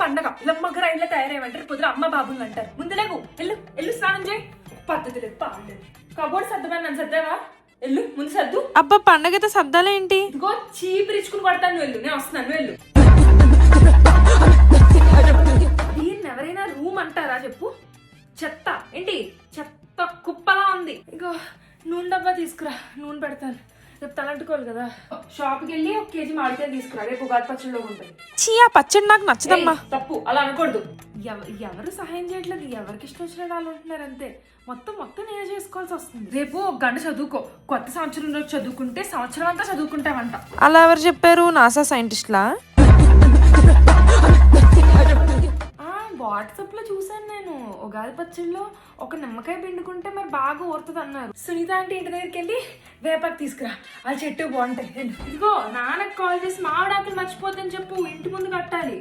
పండగ లమ్మగర ఇంట్లో తయారయ్యమంటారు, పొద్దున అమ్మ బాబుని అంటారు. ముందులేకు ఎల్లు ఎల్లు స్నానం చేయి. పద్ధతి లేదు పాడలేదు. కబోర్డ్ సర్దమని నన్ను సర్దావా? ఎల్లు ముందు సర్దు. అబ్బా పండగైతే సర్దాలేంటి? ఇదిగో చీపిరిచుకుని పడతాను, వెళ్ళు. నేను వస్తున్నాను, వెళ్ళు. దీన్ని ఎవరైనా రూమ్ అంటారా చెప్పు? చెత్త ఏంటి, చెత్త కుప్పలా ఉంది. ఇగో నూనె డబ్బా తీసుకురా, నూనె పెడతాను. రేపు తలంటుకోవాలి కదా. షాప్కి వెళ్ళి 1 కేజీ మామిడికాయలు తీసుకురా, రేపు ఉగాది పచ్చడిలో ఉంటాయి. చీ ఆ పచ్చడి నాకు నచ్చదమ్మా. తప్పు, అలా అనకూడదు. ఎవరు సహాయం చేయట్లేదు, ఎవరికి ఇష్టం వచ్చిన వాళ్ళు ఉంటున్నారు అంతే. మొత్తం నేనే చేసుకోవాల్సి వస్తుంది. రేపు 1 గంట చదువుకో. కొత్త సంవత్సరం రోజు చదువుకుంటే సంవత్సరం అంతా చదువుకుంటావంట. అలా ఎవరు చెప్పారు? నాసా సైంటిస్ట్లా? వాట్సాప్ లో చూసాను నేను. ఉగాది పచ్చడిలో 1 నిమ్మకాయ పిండుకుంటే మరి బాగా ఊరుతుంది అన్నారు. సునీత అంటే ఇంటి దగ్గరికి వెళ్ళి వేపాకు తీసుకురా, ఆ చెట్టు బాగుంటాయి. ఇదిగో నాన్నకు కాల్ చేసి మామిడాకులు మర్చిపోద్దని చెప్పు, ఇంటి ముందు కట్టాలి.